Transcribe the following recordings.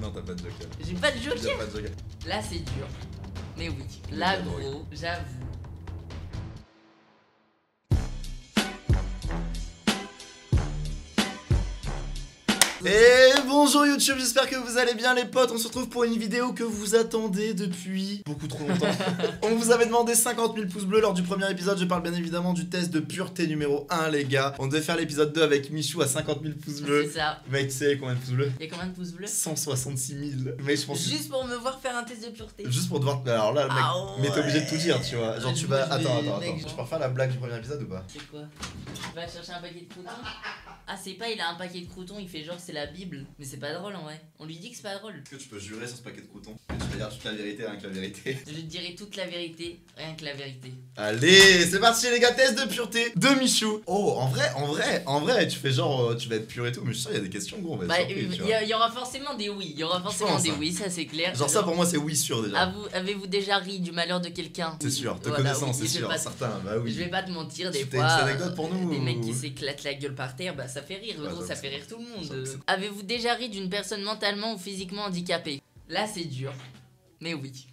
Non, t'as pas de joker. J'ai pas de T'as joker. pas de joker. Là c'est dur. Mais oui, là gros, j'avoue. Et bonjour YouTube, j'espère que vous allez bien les potes. On se retrouve pour une vidéo que vous attendez depuis beaucoup trop longtemps. On vous avait demandé 50 000 pouces bleus lors du premier épisode. Je parle bien évidemment du test de pureté numéro 1 les gars. On devait faire l'épisode 2 avec Michou à 50 000 pouces bleus. C'est ça. Mec, tu sais combien de pouces bleus? Il y a combien de pouces bleus? 166 000. Mais je pense Juste pour me voir faire un test de pureté. Juste pour te voir. Alors là, mec, Ah mais t'es ouais. obligé de tout dire, tu vois. Genre, tu vas. Attends. mec, Je peux refaire la blague du premier épisode ou pas? C'est quoi? Tu vas chercher un paquet de croutons? Ah c'est pas, il a un paquet de croutons, il fait genre c'est la Bible. Mais c'est pas drôle en vrai. On lui dit que c'est pas drôle. Est-ce que tu peux jurer sur ce paquet de croutons? Tu vas dire toute la vérité, rien que la vérité. Je te dirai toute la vérité, rien que la vérité. Allez, c'est parti les gars, test de pureté de Michou. Oh, en vrai, tu fais genre, tu vas être pur et tout, mais je suis sûr, il y a des questions gros, on va être Bah, surpris, tu vois. il y aura forcément des oui, il y aura forcément des oui, ça c'est clair. Genre ça pour moi c'est oui sûr déjà. Avez-vous déjà ri du malheur de quelqu'un? C'est sûr, te Voilà, connaissant, oui, c'est je vais sûr, pas- certain, bah oui. Je vais pas te mentir, des T'as fois. une petite anecdote pour nous, Des mecs ou- qui s'éclatent la gueule par terre, bah ça fait rire, Ouais, gros, j'avoue ça que fait c'est- rire tout le j'avoue monde. que c'est- Avez-vous déjà ri d'une personne mentalement ou physiquement handicapée? Là c'est dur, mais oui.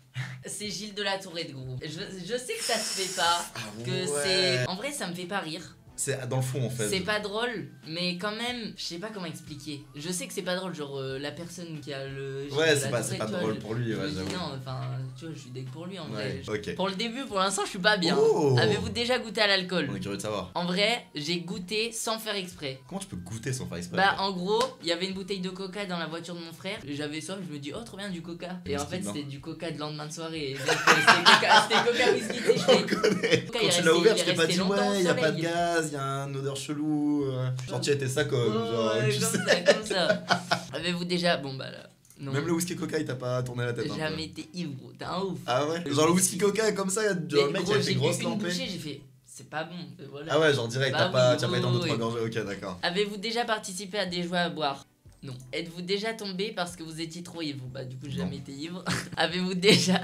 C'est Gilles de la Tourette, gros. Je sais que ça te fait pas, que c'est. En vrai, ça me fait pas rire. C'est dans le fond en fait. C'est pas drôle, mais quand même, je sais pas comment expliquer. Je sais que c'est pas drôle, genre la personne qui a le. Ouais, de c'est la pas Tourette, tu vois, drôle pour lui, je ouais, me dis j'avoue. non, enfin, tu vois, je suis deg pour lui en vrai. Ouais, ok. Pour le début, pour l'instant, je suis pas bien. Oh. Avez-vous déjà goûté à l'alcool? On est curieux de savoir. En vrai, j'ai goûté sans faire exprès. Comment tu peux goûter sans faire exprès? Bah, en gros, il y avait une bouteille de coca dans la voiture de mon frère. Et j'avais soif, je me dis, oh, trop bien du coca. Et en fait, Non. c'était du coca de lendemain de soirée. Et donc, c'était coca whisky, tu sais, je fais- Quand il est tu l'as resté- ouvert, il tu est t'es pas resté dit longtemps au ouais, y a pas de soleil. gaz, y a une odeur chelou. Genre tu étais ça comme genre. Ouais, tu sais. comme ça. Avez-vous déjà. Bon, bah là. Non. Même le whisky coca il t'a pas tourné la tête. J'ai un peu. jamais été ivre, gros. T'es un ouf. Ah ouais? Genre le whisky coca comme ça, genre Mais le mec gros, il a fait j'ai grosse bu une lampée. bouchée, j'ai fait. C'est pas bon. Voilà. Ah ouais, genre direct, Bah t'as oui, pas été en oui, 2-3 oui. gorgées, ok d'accord. Avez-vous déjà participé à des jeux à boire? Non. Êtes-vous déjà tombé parce que vous étiez trop ivre? Bah, du coup, j'ai Non. jamais été ivre. Avez-vous déjà.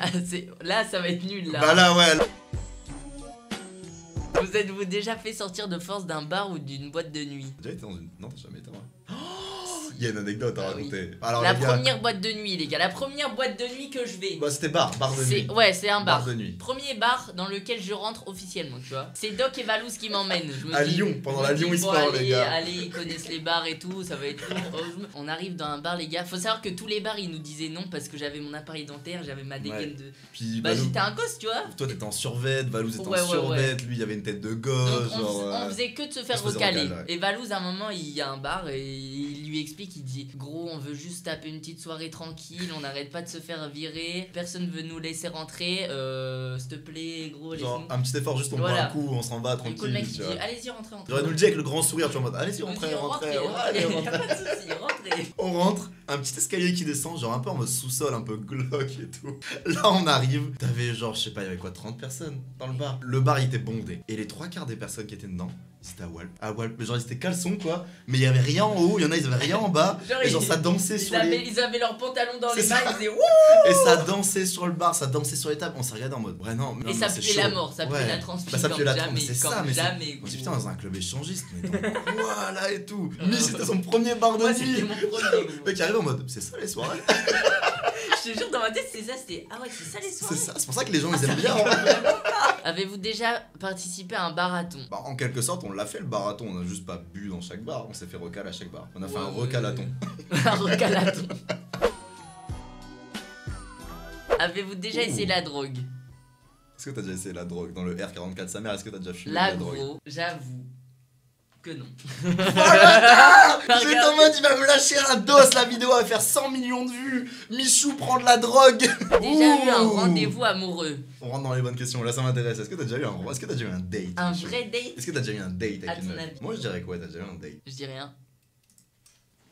Là, ça va être nul là. Bah là ouais. Vous êtes-vous déjà fait sortir de force d'un bar ou d'une boîte de nuit? T'as déjà été dans une. Non, t'as jamais été ouais. Il y a une anecdote à Ah oui. raconter. Alors La les gars. première boîte de nuit, les gars. La première boîte de nuit que je vais. Bah c'était bar de nuit. Ouais, c'est un bar. Bar de nuit. Premier bar dans lequel je rentre officiellement, tu vois. C'est Doc et Valouz qui m'emmènent. Je me À dis- Lyon, pendant je la me dis, Lyon bon, e-sport, les allez, gars. Allez, ils connaissent les bars et tout, ça va être lourd. On arrive dans un bar, les gars. Faut savoir que tous les bars, ils nous disaient non parce que j'avais mon appareil dentaire, j'avais ma dégaine de. Puis Bah, Valou- j'étais un gosse, tu vois. Toi t'étais en survêt, Valouz était Ouais, en ouais, survêt, lui il avait une tête de Donc gosse, on, genre. on faisait que de se faire on se faisait recaler. recaler, ouais. Et Valouz, à un moment, il y a un bar et il lui explique, il dit gros, on veut juste taper une petite soirée tranquille, on n'arrête pas de se faire virer, personne veut nous laisser rentrer, s'il te plaît, gros, Genre laisse-nous. un petit effort juste on Voilà. boit un coup, on s'en va Du coup, le tranquille. mec il tu dit vois. allez-y, rentrez, rentrez. J'aurais nous le dit avec le grand sourire, tu vois, en mode allez-y, On rentrez, dit, rentrez, rentrez, allez, y a rentrez. pas de soucis, rentrez. On rentre, un petit escalier qui descend, genre un peu en mode sous-sol, un peu glauque et tout. Là on arrive, t'avais genre, je sais pas, il y avait quoi, 30 personnes dans le bar. Le bar il était bondé. Et les 3 quarts des personnes qui étaient dedans, c'était à Walp. À Walp, genre ils étaient caleçons quoi, mais il y avait rien en haut, il y en a ils avaient rien en bas. Genre, Et genre ça dansait sur les. Ils avaient leurs pantalons dans C'est les ça. mains, ils faisaient wouh. Et ça dansait sur le bar, ça dansait sur les tables. On s'est regardé en mode, ouais, non, Et ça puait la mort, ça puait la transpi Bah, ça comme puait la jamais, transpi, mais c'est comme ça, mais c'est- jamais. On s'est dit, gros. putain, dans un club échangiste, mais dans quoi là et tout. Mi, c'était son premier bar de Moi, nuit. c'était mon premier, gros. Le mec arrive en mode, c'est ça les soirées. Je te jure, dans ma tête, c'est ça, c'était ah ouais, c'est ça les C'est soirées. ça, c'est pour ça que les gens ils aiment bien. En fait. Avez-vous déjà participé à un marathon? Bah, en quelque sorte, on l'a fait le barathon, on a juste pas bu dans chaque bar, on s'est fait recal à chaque bar. On a fait un Ouais, recalaton. Un recalaton. Avez-vous déjà essayé la drogue? Est-ce que t'as déjà essayé la drogue dans le R44 sa mère? Est-ce que t'as déjà fumé de Là, la drogue? gros, j'avoue que non. J'étais en mode, il va me lâcher un dos, la vidéo va faire 100 millions de vues. Michou prend de la drogue. Déjà eu un Ouh. rendez-vous amoureux. On rentre dans les bonnes questions, là ça m'intéresse. Est-ce que t'as déjà eu un date? Un Michou? vrai date? Est-ce que t'as déjà eu un date À avec une ton meuf? avis? Moi je dirais quoi, t'as déjà eu un date? Je dis rien.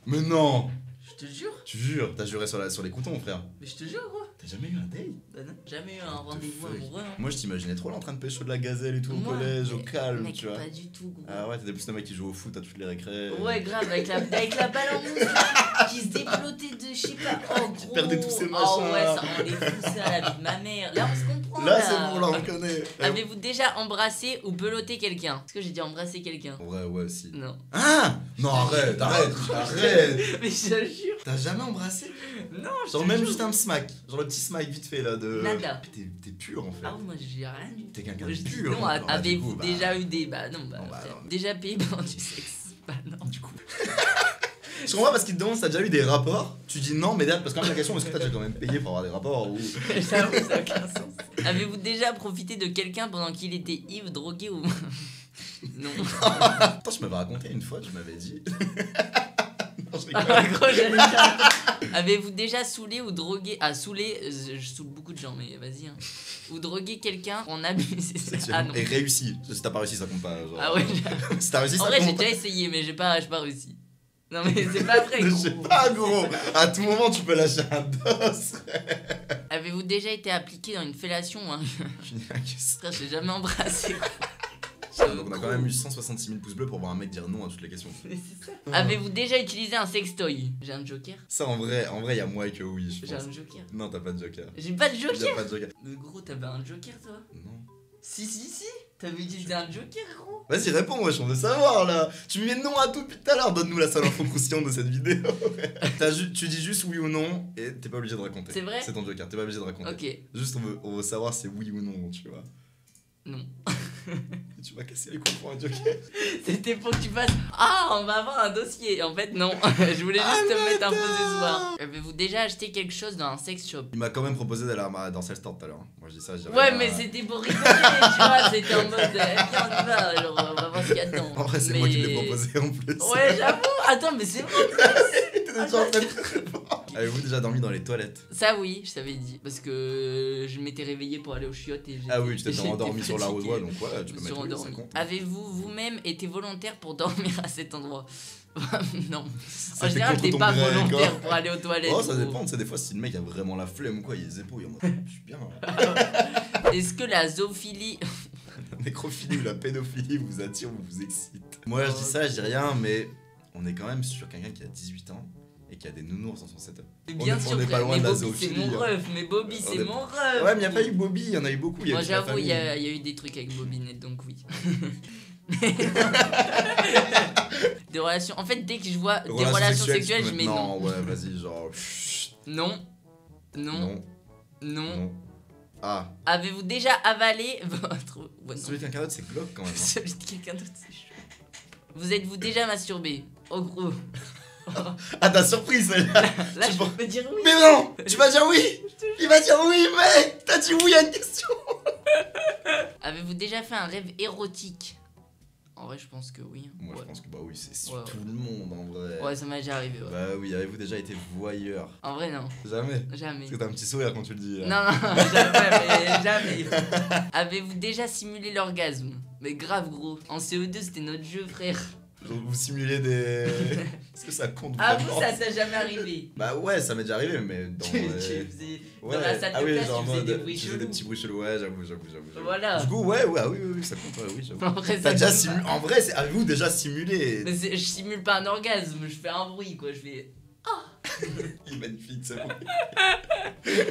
Mais non! Je te jure. Tu jures, t'as juré sur les croutons frère. Mais je te jure, gros. T'as jamais eu un date? Bah non, jamais eu un rendez-vous fuck? amoureux. Hein. Moi je t'imaginais trop là en train de pécho de la gazelle et tout au Moi, collège, au mais- calme, mec, tu vois. pas du tout, gros. Ah ouais, t'étais plus le mec qui joue au foot à toutes les récrés. Ouais, grave, avec la balle en mousse là, qui se déplottait de je je sais pas, oh gros. perdais tous ces Oh machins. ouais, ça on les fout ça à la vie de ma mère. Là on se comprend. Là, c'est bon, là, on connaît. Avez-vous déjà embrassé ou pelotté quelqu'un? Est-ce que j'ai dit embrasser quelqu'un? Ouais, si. Non. Ah non, arrête. Mais je te jure. T'as jamais embrassé? Non, je Genre te même jure. juste un smack. Genre le petit smack vite fait là de... Nada. T'es pur en fait. Ah moi j'ai rien du tout. T'es quelqu'un de Je dis pur. non, Alors, bah, du avez-vous coup, bah, déjà eu des... Bah non, bah, Non, bah, frère. non. Déjà payé pour du sexe? Bah non. Du coup. Je comprends parce qu'il te demande si t'as déjà eu des rapports. Tu dis non, mais derrière, parce que quand même la question, est-ce que t'as déjà quand même payé pour avoir des rapports ou... J'avoue, ça n'a aucun sens. Avez-vous déjà profité de quelqu'un pendant qu'il était ivre, drogué ou... Non. Attends, je m'avais raconté une fois, tu m'avais dit. Non, je rigole. Ah, gros, j'allais dire. Avez-vous déjà saoulé ou drogué... Ah, saoulé, je saoule beaucoup de gens, mais vas-y. Hein. Ou drogué quelqu'un en abusé. Ah non. Et réussi. Si t'as pas réussi, ça compte pas. Genre... Ah ouais. Si t'as réussi, En ça vrai, j'ai compte déjà essayé, mais j'ai pas réussi. Non, mais c'est pas vrai, Je gros. sais pas, gros. À tout moment, tu peux lâcher un dos. Avez-vous déjà été appliqué dans une fellation ou un... Frère, j'ai jamais embrassé. Donc on a quand même eu 166 000 pouces bleus pour voir un mec dire non à toutes les questions. Mais c'est ça. Avez-vous déjà utilisé un sextoy? J'ai un joker? Ça en vrai, y a moi que oui, je J'ai pense. un joker. Non, t'as pas de joker. J'ai pas de T'as joker? pas de joker. Mais gros, t'avais un joker toi? Non. Si. T'avais utilisé un joker, gros? Vas-y, réponds, moi, je veux savoir là. Tu me mets non à tout depuis tout à l'heure. Donne-nous la seule info croustillante de cette vidéo. Tu dis juste oui ou non et t'es pas obligé de raconter. C'est vrai? C'est ton joker, t'es pas obligé de raconter. Ok. Juste, on veut savoir c'est oui ou non, tu vois. Non. Tu m'as cassé les couilles pour un joker. C'était pour que tu fasses. Ah, on va avoir un dossier. En fait, non. Je voulais juste te mettre un peu ce soir. Avez-vous déjà acheté quelque chose dans un sex shop? Il m'a quand même proposé d'aller dans celle store tout à l'heure. Moi je dis ça, je dirais. Ouais, mais c'était pour rigoler, tu vois. C'était en mode. Viens, on y va. Genre, on va voir ce qu'il y a dedans. En vrai, c'est moi qui l'ai proposé en plus. Ouais, j'avoue. Attends, mais c'est vrai. T'es déjà en train de te répondre. Avez-vous déjà dormi dans les toilettes? Ça, oui, je t'avais dit. Parce que je m'étais réveillé pour aller aux chiottes et j'ai. Ah oui, tu t'es endormi sur la route, donc ouais, tu peux mettre oui, ça endormi. compte. Avez-vous vous-même été volontaire pour dormir à cet endroit? Non. Ça En fait général, contre t'es ton pas gré, volontaire quoi. pour aller aux toilettes. Oh, ça gros. dépend, tu sais, des fois, si le mec a vraiment la flemme ou quoi, il a les épaules, il est en mode, je suis bien. Hein. Est-ce que la zoophilie. La nécrophilie ou la pédophilie vous attire ou vous excite? Moi, je dis ça, je dis rien, mais on est quand même sur quelqu'un qui a 18 ans et qui a des nounours dans son setup. Bien sûr, on est pas frère, loin mais de la Bobby, c'est zoophilie. mon Hein. ref. Mais Bobby, On c'est est- mon ref. Ouais, mais il n'y a pas eu Bobby, il y en a eu beaucoup. Moi, toute la j'avoue, il y famille. a eu des trucs avec Bobinette, donc oui. Des relations. En fait, dès que je vois des relations sexuelles, je mets non. Non, ouais, vas-y, genre. chut, Non. Non. Non. Ah, Avez-vous déjà avalé votre. Ouais, non. celui de quelqu'un d'autre, c'est glauque quand même. Hein. Celui de quelqu'un d'autre, c'est chaud. Vous êtes-vous déjà masturbé? Oh gros. Ah, t'as surprise, celle-là. Là, Tu je penses- peux dire oui. Mais non, tu vas dire oui. Il va dire oui, mec. T'as dit oui à une question. Avez-vous déjà fait un rêve érotique? En vrai, je pense que oui. Moi, Ouais. je pense que bah oui, c'est sur Ouais. tout le monde en vrai. Ouais, ça m'est déjà arrivé. Ouais. Bah oui, avez-vous déjà été voyeur? En vrai, non. Jamais. Jamais. Parce que t'as un petit sourire quand tu le dis. Non, non, jamais, mais jamais. Avez-vous déjà simulé l'orgasme? Mais grave, gros. En CO2, c'était notre jeu, frère. Genre, vous simulez des. Est-ce que ça compte Ah, vraiment? vous, ça t'est jamais arrivé? Bah ouais, ça m'est déjà arrivé, mais dans. Tu faisais. Ouais. Dans la salle de Ah oui, classe, genre tu en faisais mode, des bruits je faisais chelous. des petits bruits chelous, ouais, j'avoue. Voilà. Du coup, ouais, ah oui, ça compte, ouais, oui, j'avoue. En vrai, T'as ça déjà compte simulé. pas. En vrai, avez-vous déjà simulé? Mais je simule pas un orgasme, je fais un bruit, quoi. Je fais. Il est magnifique, c'est bon.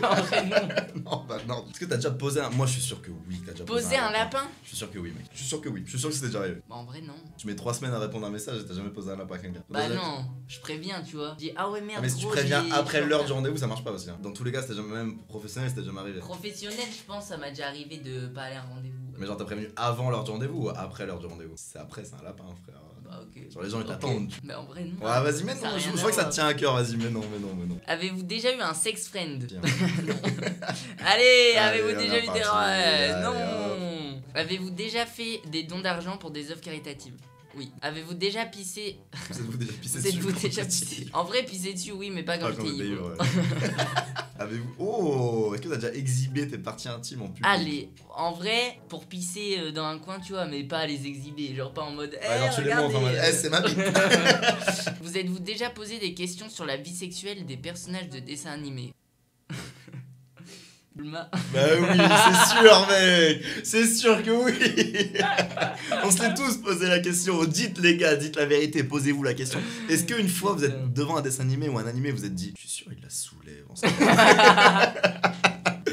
En vrai, non. Non, bah non. Est-ce que t'as déjà posé un. Moi, je suis sûr que oui, t'as déjà posé Poser un lapin? Je suis sûr que oui, mec. Je suis sûr que oui. Je suis sûr que c'était déjà arrivé. Bah, en vrai, non. Tu mets 3 semaines à répondre à un message et t'as jamais posé un lapin à quelqu'un. Bah, Déjà- non. Je préviens, tu vois. Je dis, ah ouais, merde. Ah, mais si tu gros, préviens j'ai- après j'ai l'heure un du rendez-vous, ça marche pas aussi. Hein. Dans tous les cas, c'était jamais même professionnel, c'était jamais arrivé. Professionnel, je pense, ça m'a déjà arrivé de pas aller à un rendez-vous. Mais genre, t'as prévenu avant l'heure du rendez-vous ou après l'heure du rendez-vous? C'est après, c'est un lapin, frère. Bah, ok. Genre, les gens ils Ok. t'attendent. Mais en vrai, non. Ouais, vas-y, mais Ça a non, je rien crois à que ça voir. te tient à cœur, vas-y, mais non. Avez-vous déjà eu un sex friend? Tiens. Allez, Allez, avez-vous on déjà est eu des parti. rêves? Allez, Non. Avez-vous déjà fait des dons d'argent pour des œuvres caritatives? Oui. Avez-vous déjà pissé? Vous êtes-vous déjà pissé Vous dessus? êtes-vous quand déjà vous étiez- pissé? En vrai, pisser dessus, oui, mais pas quand Ah, j'étais quand t'étais ivre. ivre, ouais. Avez-vous. Oh, est-ce que t'as déjà exhibé tes parties intimes en public? Allez, en vrai, pour pisser dans un coin, tu vois, mais pas les exhiber, genre pas en mode. Ouais, genre, tu les montres en mode, regardez, c'est ma bite. Vous êtes-vous déjà posé des questions sur la vie sexuelle des personnages de dessins animés? Bulma. Bah oui, c'est sûr, mec. C'est sûr que oui. On se l'est tous posé la question. Dites les gars, dites la vérité, posez-vous la question. Est-ce qu'une fois vous êtes devant un dessin animé ou un animé, vous êtes dit, je suis sûr il la soulève.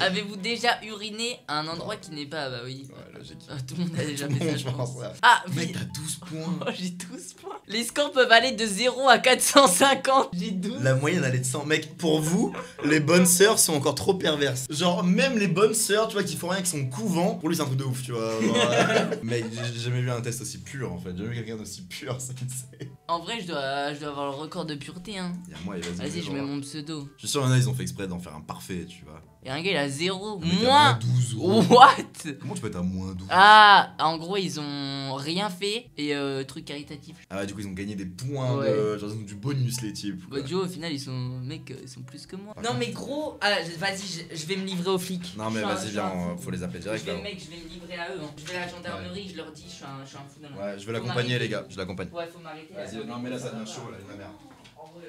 Avez-vous déjà uriné à un endroit qui n'est pas... Bah oui. Ouais, logique. Tout le monde a déjà fait ça, je pense. Ouais. Ah, Mec, t'as 12 points. Oh, j'ai 12 points. Les scores peuvent aller de 0 à 450. J'ai 12. La moyenne elle est de 100. Mec, pour vous, les bonnes sœurs sont encore trop perverses. Genre, même les bonnes sœurs, tu vois, qui font rien avec son couvent, pour lui c'est un truc de ouf, tu vois. Genre, mec, j'ai jamais vu un test aussi pur en fait. J'ai jamais vu quelqu'un d'aussi pur, ça me sait. En vrai, je dois avoir le record de pureté, hein. Y'a moi, et vas-y. Vas-y, je mets mon pseudo. Je suis sûr, il y en a, ils ont fait exprès d'en faire un parfait, tu vois. Et un gars, il a 0. Mais t'as Moins 12. What? Comment tu peux être à moins 12? Ah, en gros, ils ont rien fait. Et truc caritatif. Ah ouais, du coup, ils ont gagné des points Ouais. genre, ils ont du bonus, les types. Bah, Joe, au final, ils sont. Mec, ils sont plus que moi. Non, mais gros, vas-y, je vais me livrer aux flics. Non, mais vas-y, viens, faut les appeler direct là. Mec, je vais me livrer à eux. Hein. Je vais à la gendarmerie, je leur dis, je suis un fou dans la... Ouais, je vais l'accompagner, les gars, je l'accompagne. Ouais, faut m'arrêter. Vas-y, non, mais là, ça devient chaud, là, ma mère. En vrai,